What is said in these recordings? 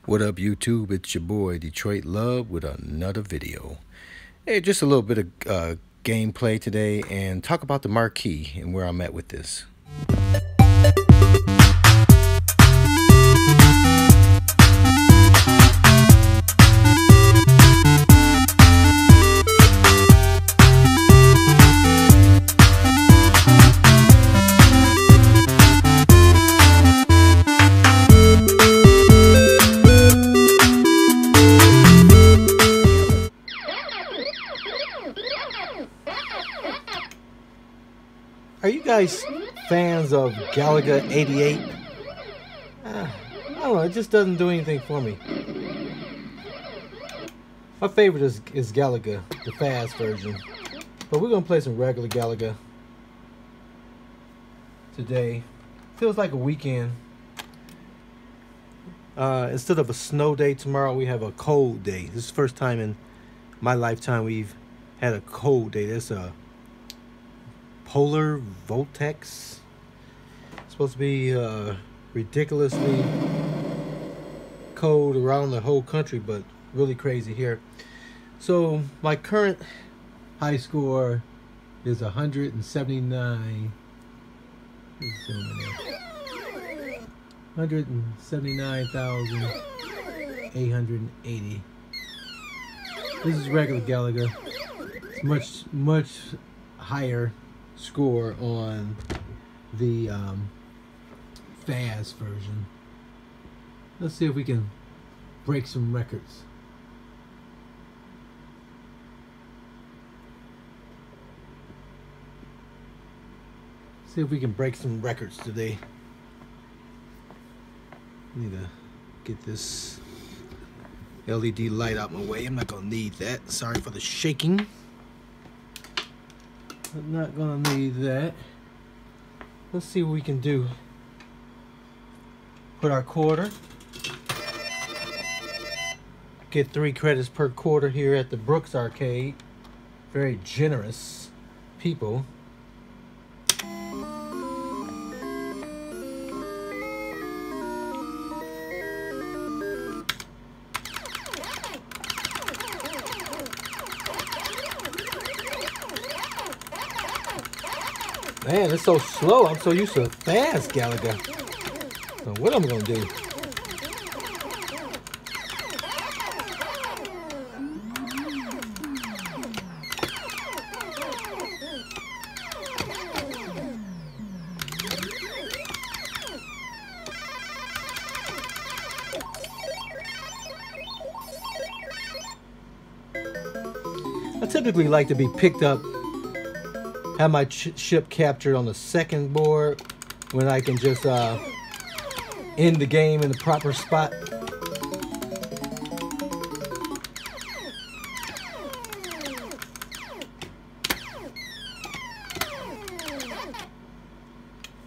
What up, YouTube? It's your boy Detroit Love with another video. Hey, just a little bit of gameplay today and talk about the Marquee and where I'm at with this. Are you guys fans of Galaga 88? I don't know, it just doesn't do anything for me. My favorite is Galaga, the fast version. But we're going to play some regular Galaga today. Feels like a weekend. Instead of a snow day tomorrow, we have a cold day. This is the first time in my lifetime we've had a cold day. There's a polar vortex. It's supposed to be ridiculously cold around the whole country, but really crazy here. So my current high score is 179. 179,880. This is regular Galaga. It's much higher score on the fast version. Let's see if we can break some records. See if we can break some records today. Need to get this LED light out my way. I'm not gonna need that. Sorry for the shaking. I'm not gonna need that. Let's see what we can do. Put our quarter. Get 3 credits per quarter here at the Brooks Arcade. Very generous people. Man, it's so slow. I'm so used to fast Galaga. So what am I gonna do? I typically like to be picked up, have my ship captured on the second board when I can just end the game in the proper spot.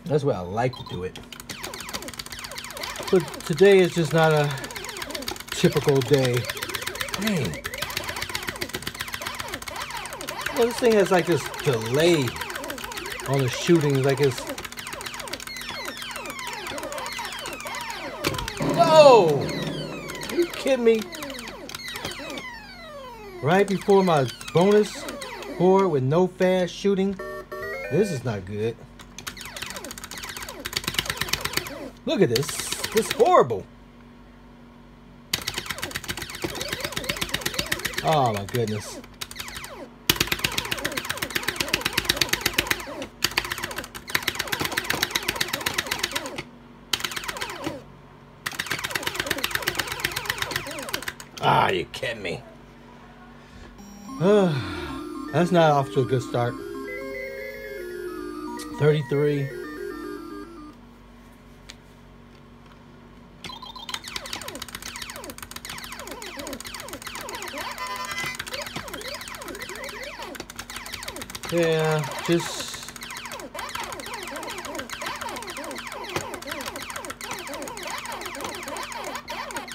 That's why I like to do it. But today is just not a typical day. Dang. Well, this thing has like this delay on the shooting, like it's... Whoa! Are you kidding me? Right before my bonus board with no fast shooting? This is not good. Look at this. This is horrible. Oh my goodness. Ah, you kidding me? That's not off to a good start. 33. Yeah, just...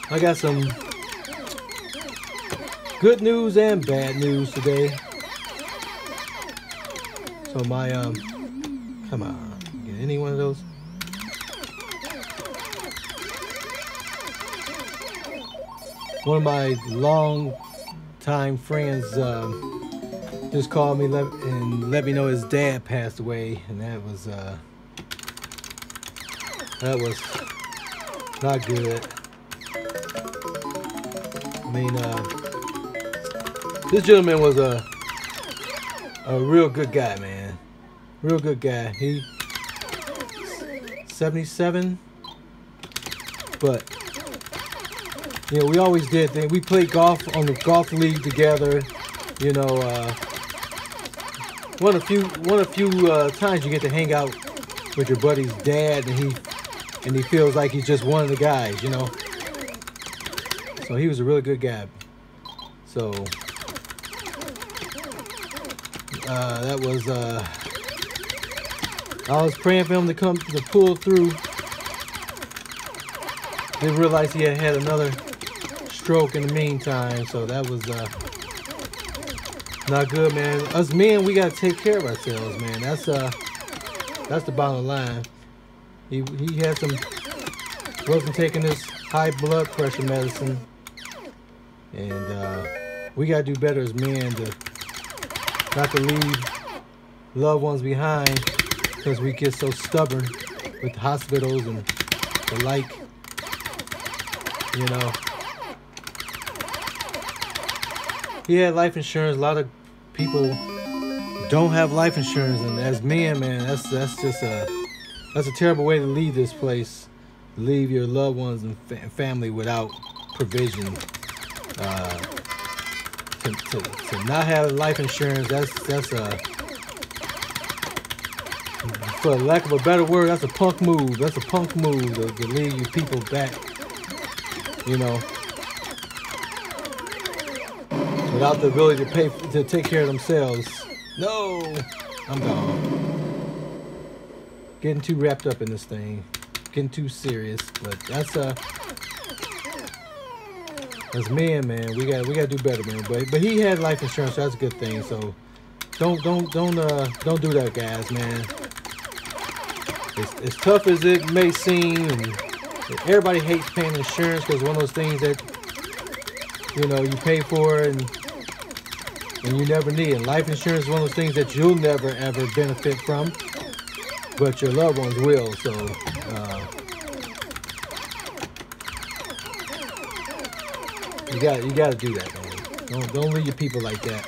I got some good news and bad news today. So my come on, get any one of those. one of my long time friends just called me and let me know his dad passed away, and that was not good. I mean, this gentleman was a real good guy, man. Real good guy. He 77, but you know, we always did things. We played golf on the golf league together. You know, one of few times you get to hang out with your buddy's dad, and he feels like he's just one of the guys. You know, so he was a really good guy. So that was I was praying for him to pull through. Didn't realize he had another stroke in the meantime, so that was not good, man. Us men, we gotta take care of ourselves, man. That's the bottom line. He had some, wasn't taking his high blood pressure medicine, and we gotta do better as men to not to leave loved ones behind because we get so stubborn with hospitals and the like. You know, he had life insurance. A lot of people don't have life insurance, and as men, man, that's just a terrible way to leave this place. Leave your loved ones and family without provision. To not have life insurance, that's for lack of a better word, that's a punk move. That's a punk move to leave you people back. You know, without the ability to take care of themselves. No, I'm gone. Getting too wrapped up in this thing, getting too serious. But that's men, man. We gotta do better, man. But he had life insurance, so that's a good thing. So don't do that, guys, man. As tough as it may seem, and everybody hates paying insurance because it's one of those things that, you know, you pay for and you never need. And life insurance is one of those things that you'll never ever benefit from, but your loved ones will. So you got to do that, man. Don't leave your people like that.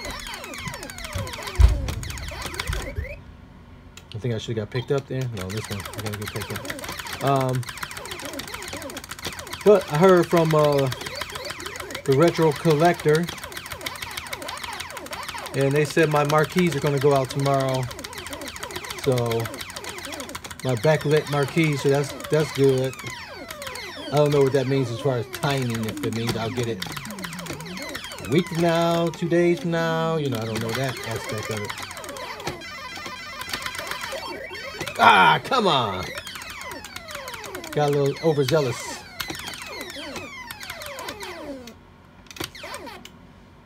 I think I should have got picked up there. No, this one I gotta get picked up. But I heard from the retro collector, and they said my Marquees are going to go out tomorrow. So my backlit Marquees, so that's good. I don't know what that means as far as timing. If it means I'll get it a week from now, 2 days from now, you know, I don't know that aspect of it. Ah, come on! Got a little overzealous.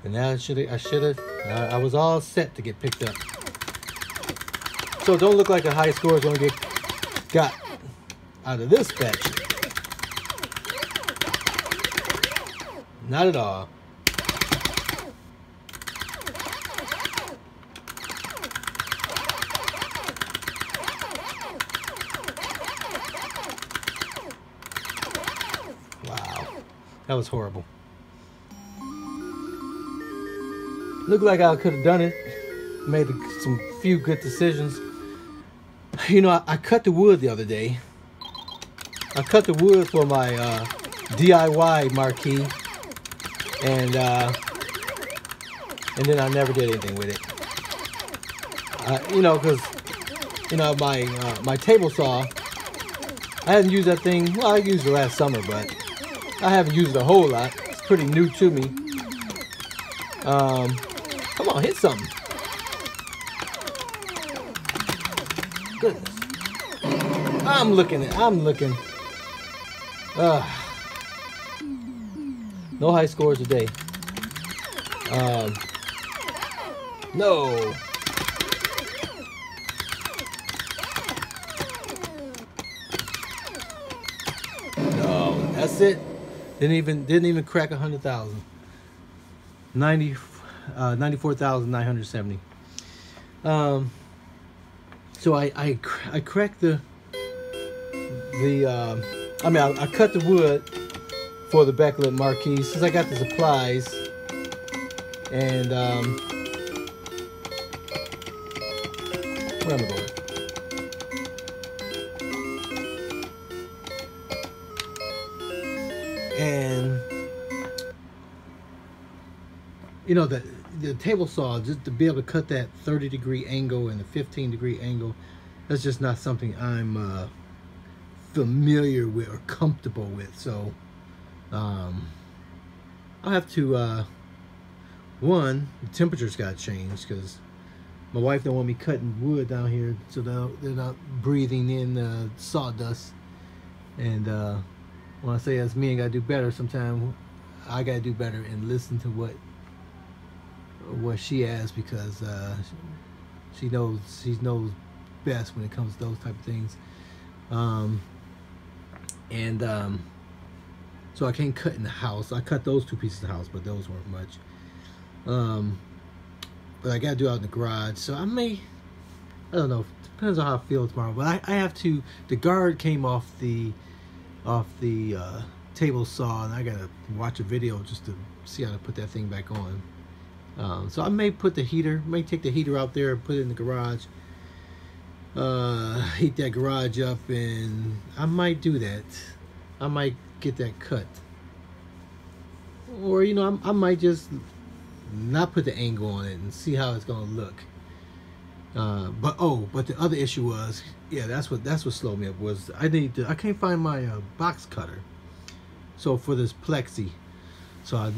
And now I was all set to get picked up. So don't look like a high score is going to got out of this batch. Not at all. Wow, that was horrible. Looked like I could have done it. Made some few good decisions. You know, I cut the wood the other day. I cut the wood for my DIY marquee, and then I never did anything with it. You know, because you know my table saw. I hadn't used that thing. Well, I used it last summer, but I haven't used it a whole lot. It's pretty new to me. Come on, hit something. Goodness. I'm looking. No high scores today. No. No, that's it. Didn't even crack 100,000. 94,970. So I cracked the I mean I cut the wood for the Backlit Marquee since I got the supplies, and where am I going? And you know, the table saw, just to be able to cut that 30-degree angle and a 15-degree angle, that's just not something I'm familiar with or comfortable with. So I'll have to one, the temperature's got to change, because my wife don't want me cutting wood down here, so they're not breathing in sawdust. And when I say that's me, I gotta do better. Sometimes I gotta do better and listen to what she asks, because she knows best when it comes to those type of things. So I can't cut in the house. I cut those 2 pieces of the house, but those weren't much. But I gotta do it out in the garage. So I don't know. Depends on how I feel tomorrow. But I have to. The guard came off the table saw, and I gotta watch a video just to see how to put that thing back on. So I may take the heater out there and put it in the garage, heat that garage up, and I might do that. I might get that cut, or you know, I might just not put the angle on it and see how it's gonna look. But the other issue was, yeah, that's what slowed me up, was I can't find my box cutter. So for this plexi, so I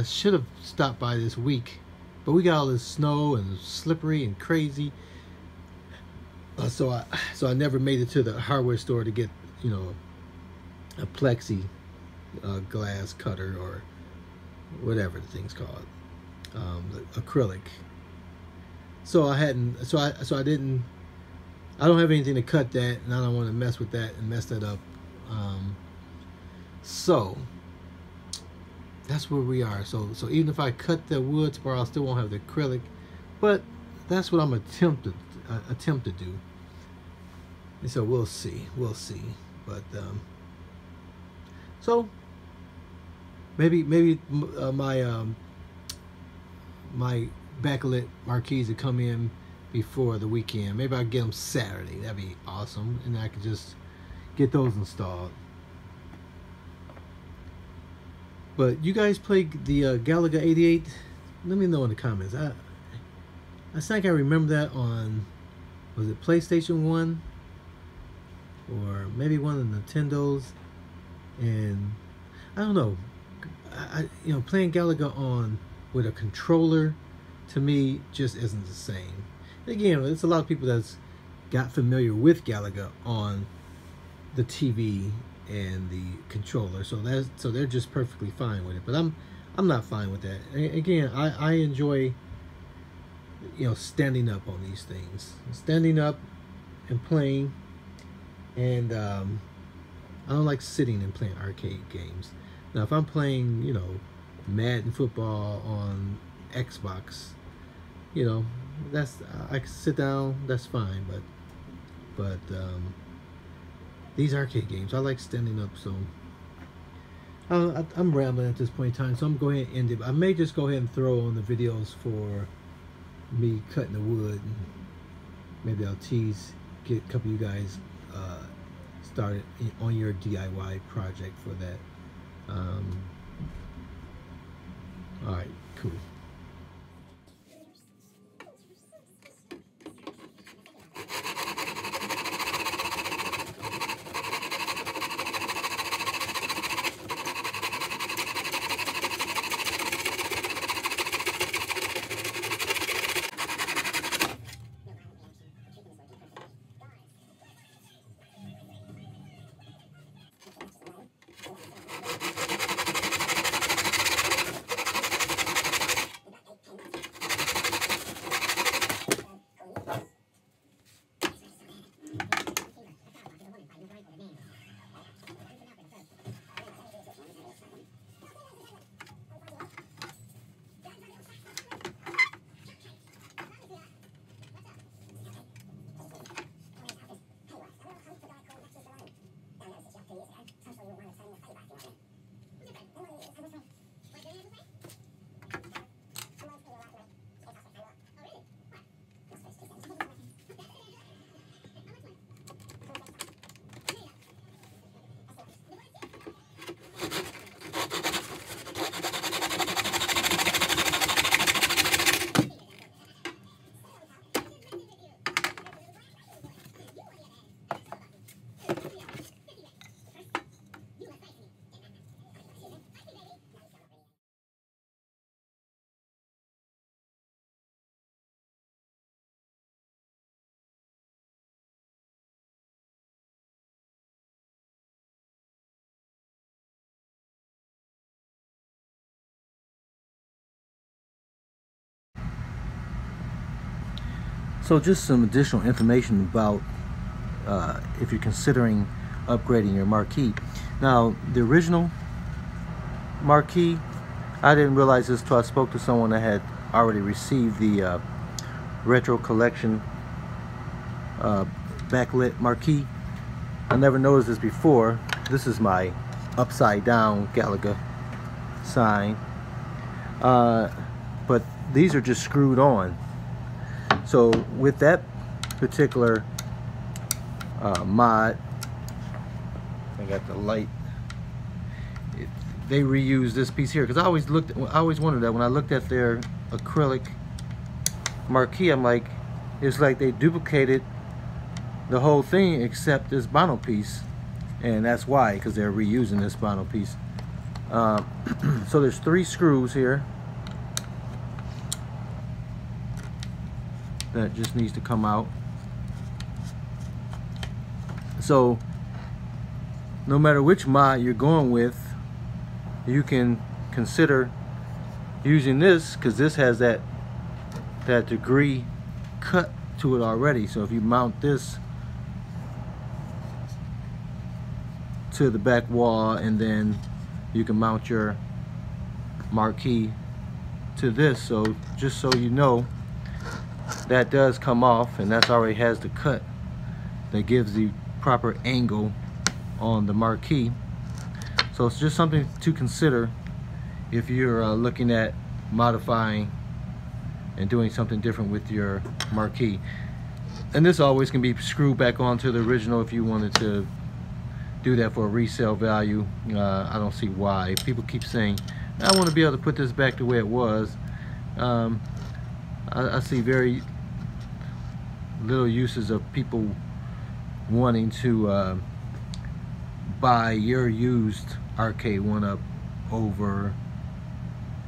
should have stopped by this week, but we got all this snow and slippery and crazy. So I never made it to the hardware store to get, you know, a plexi glass cutter, or whatever the thing's called, the acrylic. So I don't have anything to cut that, and I don't want to mess with that and mess that up. So that's where we are. So even if I cut the wood tomorrow, I still won't have the acrylic, but that's what I'm attempt to do. And so we'll see. But so maybe my Backlit Marquees will come in before the weekend. Maybe I'll get them Saturday. That'd be awesome, and I could just get those installed. But you guys play the Galaga 88? Let me know in the comments. I think I remember that on, was it PlayStation 1? Or maybe one of the Nintendos. And I don't know. You know, playing Galaga with a controller, to me, just isn't the same. And again, there's a lot of people that's got familiar with Galaga on the TV and the controller, so they're just perfectly fine with it. But I'm not fine with that. Again, I enjoy, you know, standing up on these things, standing up and playing, and I don't like sitting and playing arcade games. Now, if I'm playing, you know, Madden football on Xbox, you know, I can sit down, that's fine. But these arcade games, I like standing up. So I'm rambling at this point in time, so I'm going to end it. I may just go ahead and throw on the videos for me cutting the wood, and maybe I'll get a couple of you guys started on your DIY project for that. All right, cool. So just some additional information about if you're considering upgrading your Marquee. Now, the original Marquee, I didn't realize this until I spoke to someone that had already received the retro collection Backlit Marquee. I never noticed this before. This is my upside down Galaga sign, but these are just screwed on. So with that particular mod, I got the light. They reused this piece here because I always wondered that when I looked at their acrylic Marquee. I'm like, it's like they duplicated the whole thing except this vinyl piece, and that's why, because they're reusing this vinyl piece. So there's 3 screws here that just needs to come out. So no matter which mod you're going with, you can consider using this, because this has that degree cut to it already. So if you mount this to the back wall, and then you can mount your Marquee to this. So just so you know, that does come off, and that already has the cut that gives the proper angle on the Marquee. So it's just something to consider if you're looking at modifying and doing something different with your Marquee. And this always can be screwed back onto the original if you wanted to do that for a resale value. I don't see why. People keep saying, I want to be able to put this back the way it was. I see very little uses of people wanting to buy your used Arcade1Up over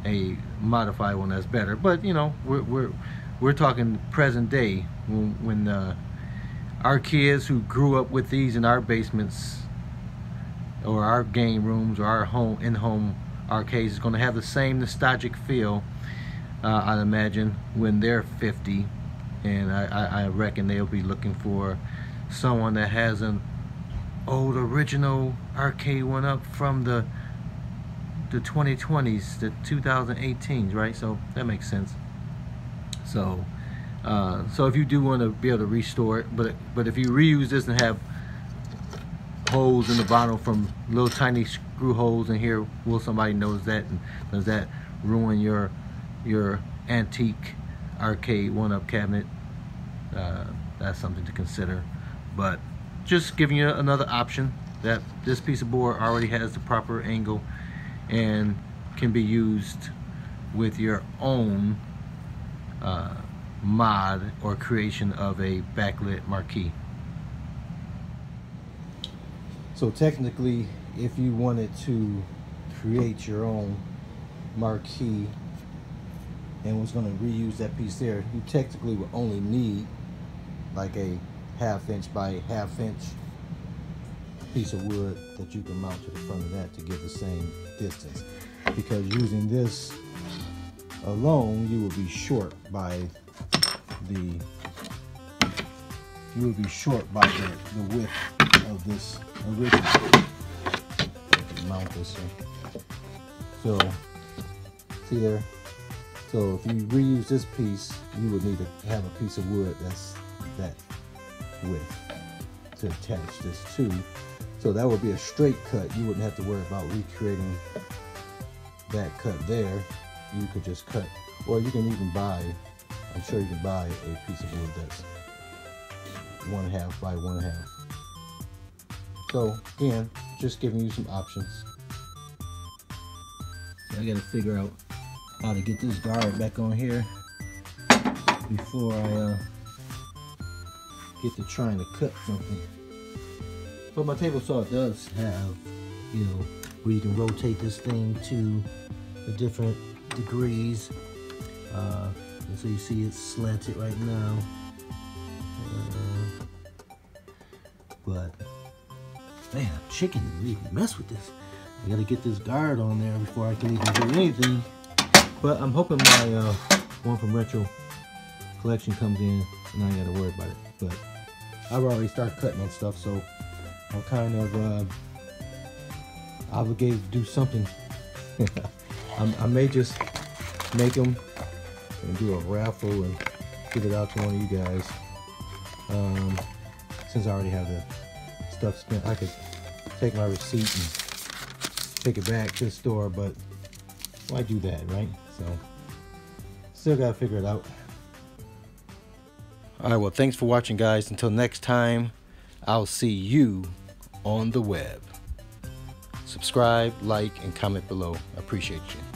a modified one that's better. But you know, we're talking present day, when our kids who grew up with these in our basements or our game rooms or our in-home arcades is going to have the same nostalgic feel, I'd imagine, when they're 50. And I reckon they'll be looking for someone that has an old original Arcade1Up from the 2020s, the 2018s, right? So that makes sense. So so if you do want to be able to restore it, but if you reuse this and have holes in the bottom from little tiny screw holes in here, will somebody knows that, and does that ruin your antique Arcade1Up cabinet? That's something to consider. But just giving you another option, that this piece of board already has the proper angle and can be used with your own mod or creation of a backlit marquee. So technically, if you wanted to create your own marquee and was going to reuse that piece there, you technically would only need like a 1/2 inch by 1/2 inch piece of wood that you can mount to the front of that to give the same distance. Because using this alone, you will be short by the width of this original. Mount this here. So see there. So if you reuse this piece, you would need to have a piece of wood that's that width to attach this to. So that would be a straight cut. You wouldn't have to worry about recreating that cut there. You could just cut, or you can even buy, I'm sure you can buy a piece of wood that's 1/2 by 1/2. So again, just giving you some options. So I gotta figure out how to get this guard back on here before I get to trying to cut something. But my table saw does have, you know, where you can rotate this thing to the different degrees. And so you see it's slanted right now. But man, chicken really mess with this. I gotta get this guard on there before I can even do anything. But I'm hoping my one from Retro Collection comes in and I ain't gotta worry about it. But I've already started cutting on stuff, so I'm kind of obligated to do something. I may just make them and do a raffle and give it out to one of you guys. Since I already have the stuff spent, I could take my receipt and take it back to the store, but why do that, right? So still gotta figure it out. All right, well, thanks for watching, guys. Until next time, I'll see you on the web. Subscribe, like, and comment below. I appreciate you.